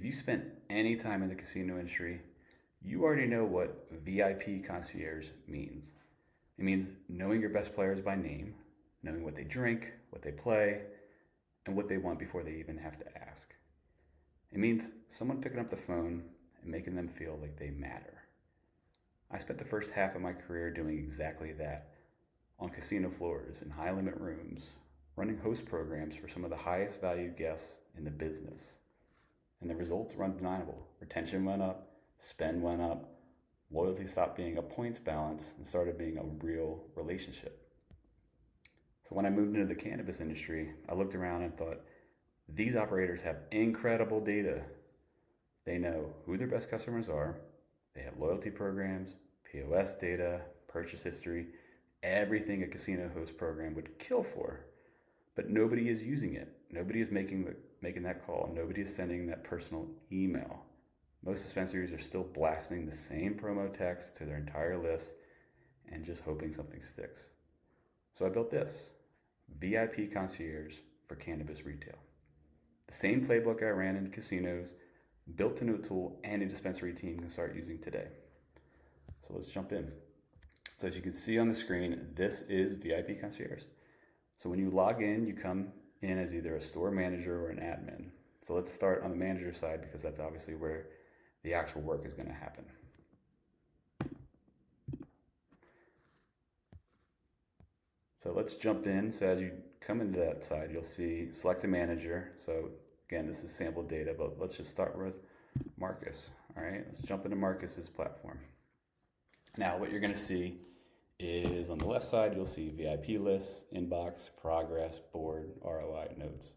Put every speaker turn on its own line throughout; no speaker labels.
If you spent any time in the casino industry, you already know what VIP concierge means. It means knowing your best players by name, knowing what they drink, what they play, and what they want before they even have to ask. It means someone picking up the phone and making them feel like they matter. I spent the first half of my career doing exactly that on casino floors in high limit rooms, running host programs for some of the highest valued guests in the business. And the results were undeniable. Retention went up, spend went up, loyalty stopped being a points balance and started being a real relationship. So when I moved into the cannabis industry, I looked around and thought, these operators have incredible data. They know who their best customers are. They have loyalty programs, POS data, purchase history, everything a casino host program would kill for. But nobody is using it. Nobody is making that call. Nobody is sending that personal email. Most dispensaries are still blasting the same promo text to their entire list and just hoping something sticks. So I built this, VIP Concierge for cannabis retail. The same playbook I ran in casinos, built into a tool any dispensary team can start using today. So let's jump in. So as you can see on the screen, this is VIP Concierge. So when you log in, you come in as either a store manager or an admin. So let's start on the manager side because that's obviously where the actual work is going to happen. So let's jump in. So as you come into that side, you'll see select a manager. So again, this is sample data, but let's just start with Marcus. All right, let's jump into Marcus's platform. Now what you're going to see is on the left side, you'll see VIP lists, inbox, progress, board, ROI, notes.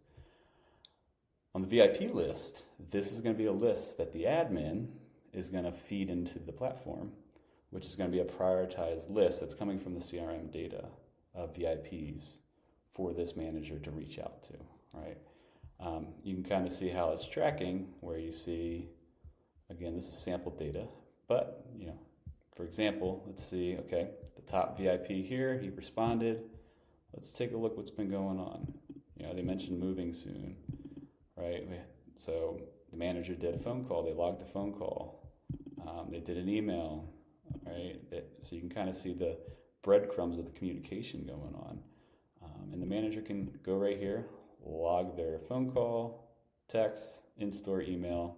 On the VIP list, this is going to be a list that the admin is going to feed into the platform, which is going to be a prioritized list that's coming from the CRM data of VIPs for this manager to reach out to, right? You can kind of see how it's tracking where you see, again, this is sample data, but, for example, let's see, okay, the top VIP here, he responded. Let's take a look what's been going on. They mentioned moving soon, right? So the manager did a phone call. They logged the phone call. They did an email, right? So you can kind of see the breadcrumbs of the communication going on. And the manager can go right here, log their phone call, text, in-store email,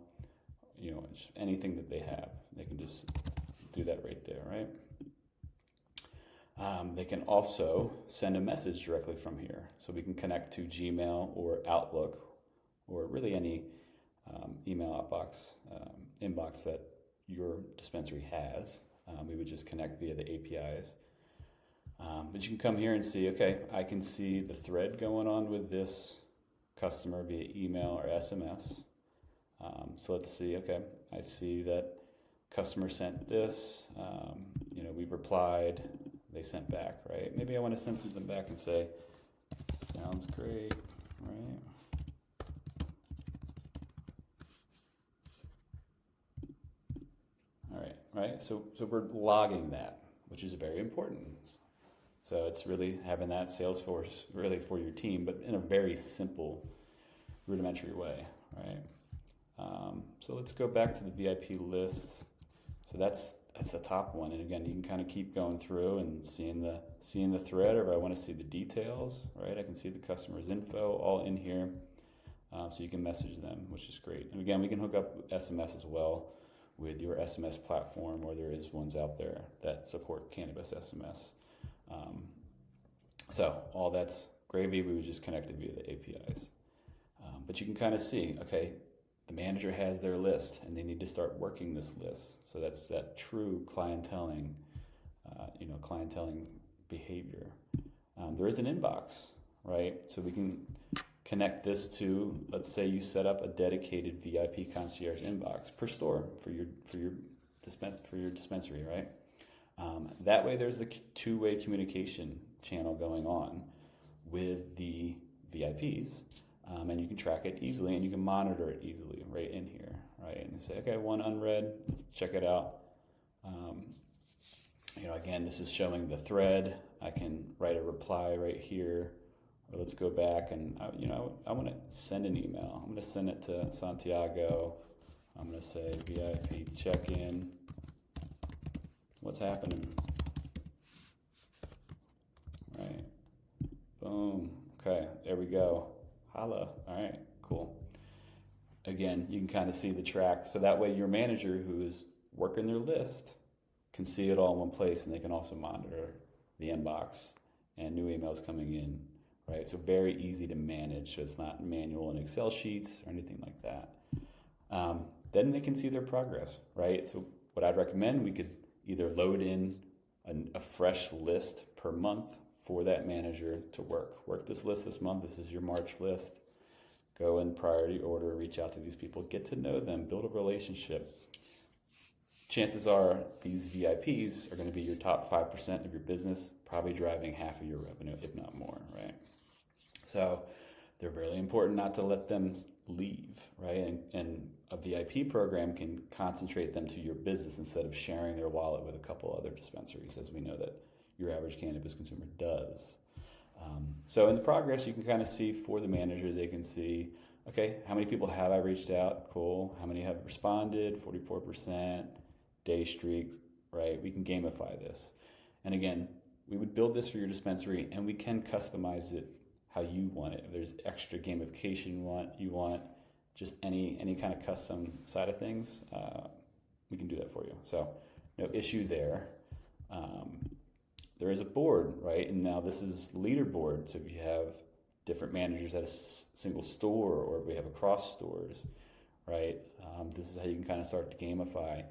anything that they have. They can just do that right there, right? They can also send a message directly from here. So we can connect to Gmail or Outlook or really any email inbox that your dispensary has. We would just connect via the APIs. But you can come here and see, okay, I can see the thread going on with this customer via email or SMS. So let's see, okay, I see that customer sent this, we've replied, they sent back, right? Maybe I want to send something back and say, sounds great, right? All right, right? So we're logging that, which is very important. So it's really having that Salesforce really for your team, but in a very simple, rudimentary way, right? So let's go back to the VIP list. So that's the top one, and again, you can kind of keep going through and seeing the thread, or if I want to see the details, right? I can see the customer's info all in here, so you can message them, which is great. And again, we can hook up SMS as well with your SMS platform, or there is ones out there that support cannabis SMS. So all that's gravy. We would just connect it via the APIs. But you can kind of see, okay, the manager has their list and they need to start working this list. So that's that true clienteling, clienteling behavior. There is an inbox, right? So we can connect this to, let's say you set up a dedicated VIP concierge inbox per store for your dispensary, right? That way there's the two-way communication channel going on with the VIPs, and you can track it easily and you can monitor it easily right in here, right? And you say, okay, one unread, let's check it out. Again, this is showing the thread. I can write a reply right here, or let's go back and, I want to send an email. I'm going to send it to Santiago. I'm going to say VIP check-in. What's happening? Right. Boom. Okay, there we go. Holla. All right, cool. Again, you can kind of see the track. So that way your manager who is working their list can see it all in one place, and they can also monitor the inbox and new emails coming in, right? So very easy to manage. So it's not manual in Excel sheets or anything like that. Then they can see their progress, right? So what I'd recommend, we could either load in a fresh list per month for that manager to work this list this month. This is your March list. Go in priority order, reach out to these people, get to know them, build a relationship. Chances are these VIPs are going to be your top 5% of your business, probably driving half of your revenue, if not more, right? So they're really important not to let them leave, right? And a VIP program can concentrate them to your business instead of sharing their wallet with a couple other dispensaries, as we know that your average cannabis consumer does. So in the progress, you can kind of see for the manager, they can see, okay, how many people have I reached out? Cool. How many have responded? 44%. Day streaks, right? We can gamify this. And again, we would build this for your dispensary, and we can customize it how you want it. If there's extra gamification you want just any kind of custom side of things, we can do that for you. So no issue there. There is a board, right? And now this is leaderboard. So if you have different managers at a single store, or if we have across stores, right? This is how you can kind of start to gamify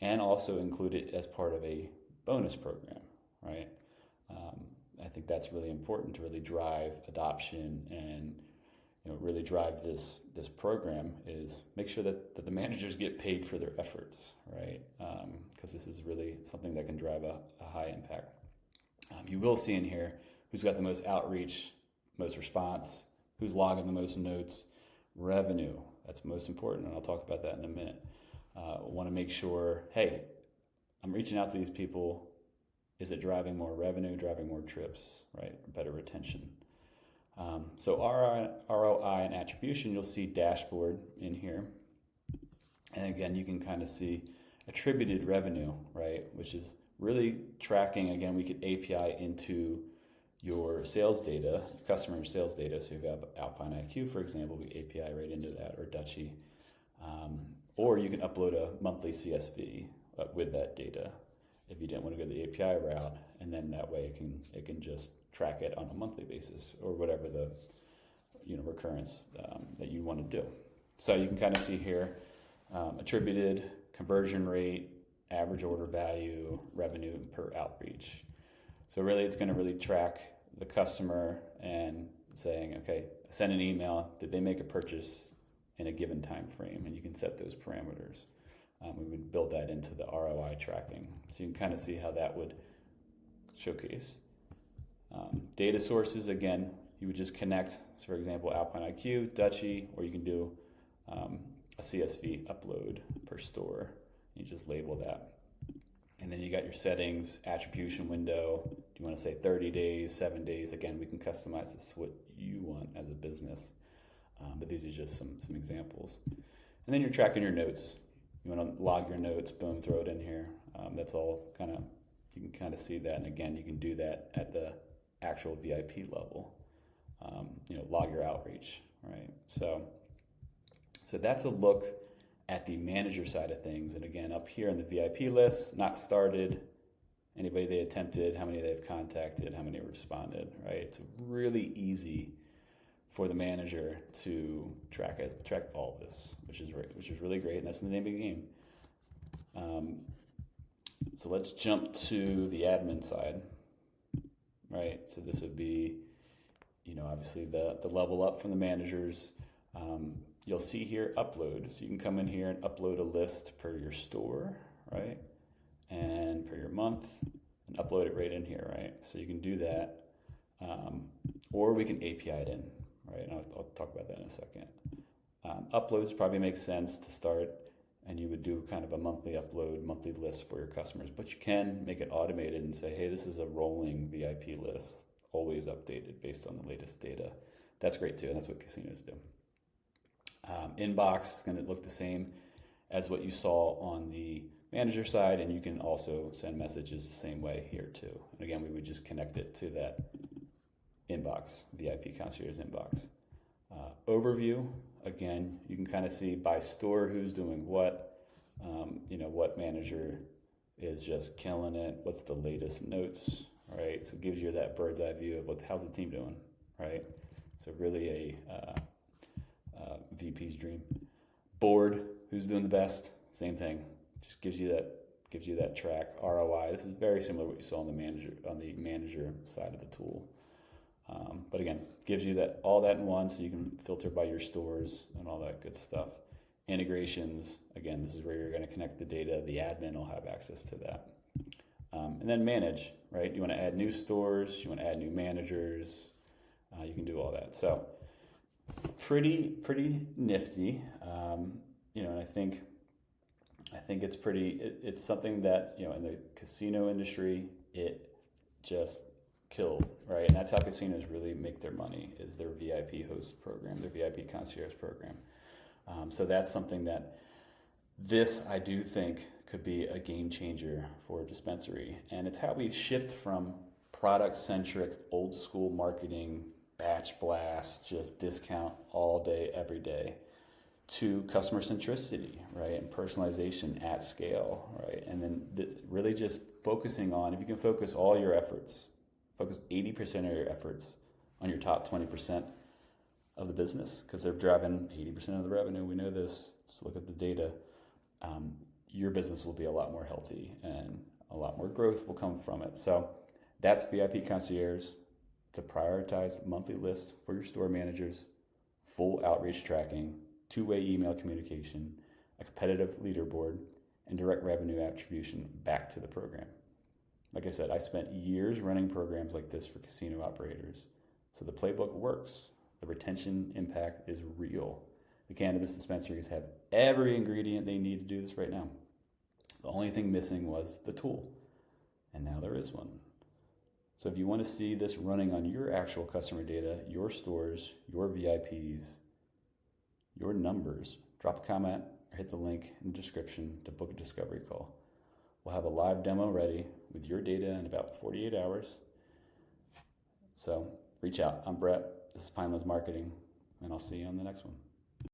and also include it as part of a bonus program, right? I think that's really important to really drive adoption and really drive this program, is make sure that the managers get paid for their efforts, right? Because this is really something that can drive a high impact. You will see in here who's got the most outreach, most response, who's logging the most notes, revenue. That's most important, and I'll talk about that in a minute. Want to make sure, hey, I'm reaching out to these people. Is it driving more revenue, driving more trips, right? Better retention. So ROI and attribution, you'll see dashboard in here. And again, you can kind of see attributed revenue, right? Which is really tracking. Again, we could API into your sales data, customer sales data. So if you have Alpine IQ, for example, we API right into that, or Dutchie. Or you can upload a monthly CSV with that data if you didn't want to go the API route, and then that way it can just track it on a monthly basis, or whatever the recurrence that you want to do. So you can kind of see here attributed, conversion rate, average order value, revenue per outreach. So really, it's going to really track the customer and saying, okay, send an email. Did they make a purchase in a given time frame? And you can set those parameters. We would build that into the ROI tracking. So you can kind of see how that would showcase. Data sources, again, you would just connect, so for example, Alpine IQ, Dutchie, or you can do a CSV upload per store. You just label that. And then you got your settings, attribution window. Do you want to say 30 days, 7 days? Again, we can customize this to what you want as a business. But these are just some examples. And then you're tracking your notes. You want to log your notes, boom, throw it in here. That's all kind of, you can kind of see that. And again, you can do that at the actual VIP level. Log your outreach, right? So that's a look at the manager side of things. And again, up here in the VIP list, not started, anybody they attempted, how many they've contacted, how many responded, right? It's really easy for the manager to track all of this, which is really great, and that's the name of the game. So let's jump to the admin side, right? So this would be, obviously the level up from the managers. You'll see here upload, so you can come in here and upload a list per your store, right? And per your month, and upload it right in here, right? So you can do that, or we can API it in. Right, and I'll talk about that in a second. Uploads probably makes sense to start, and you would do kind of a monthly upload, monthly list for your customers. But you can make it automated and say, hey, this is a rolling VIP list, always updated based on the latest data. That's great too, and that's what casinos do. Inbox is going to look the same. as what you saw on the manager side, and you can also send messages the same way here too. And again, we would just connect it to that inbox, VIP Concierge inbox. Overview, again, you can kind of see by store who's doing what, what manager is just killing it, what's the latest notes, right? So it gives you that bird's eye view of how's the team doing, right? So really a VP's dream. Board, who's doing the best, same thing. Just gives you that track. ROI. This is very similar to what you saw on the manager side of the tool. But again, gives you all that in one, so you can filter by your stores and all that good stuff. Integrations, again, this is where you're going to connect the data. The admin will have access to that. And then manage, right? You want to add new stores, you want to add new managers, you can do all that. So pretty nifty, and I think it's it's something that, in the casino industry, it just killed, right? And that's how casinos really make their money, is their VIP host program, their VIP concierge program. So that's something that I do think could be a game changer for a dispensary. And it's how we shift from product-centric, old school marketing, batch blast, just discount all day, every day, to customer centricity, right? And personalization at scale, right? And then this really just focusing on, if you can focus all your efforts, focus 80% of your efforts on your top 20% of the business, because they're driving 80% of the revenue. We know this. Let's look at the data. Your business will be a lot more healthy and a lot more growth will come from it. So that's VIP Concierge. It's a prioritized monthly list for your store managers, full outreach tracking, two-way email communication, a competitive leaderboard, and direct revenue attribution back to the program. Like I said, I spent years running programs like this for casino operators. So the playbook works. The retention impact is real. The cannabis dispensaries have every ingredient they need to do this right now. The only thing missing was the tool, and now there is one. So if you want to see this running on your actual customer data, your stores, your VIPs, your numbers, drop a comment or hit the link in the description to book a discovery call. We'll have a live demo ready with your data in about 48 hours. So reach out. I'm Brett. This is Pinelands Marketing, and I'll see you on the next one.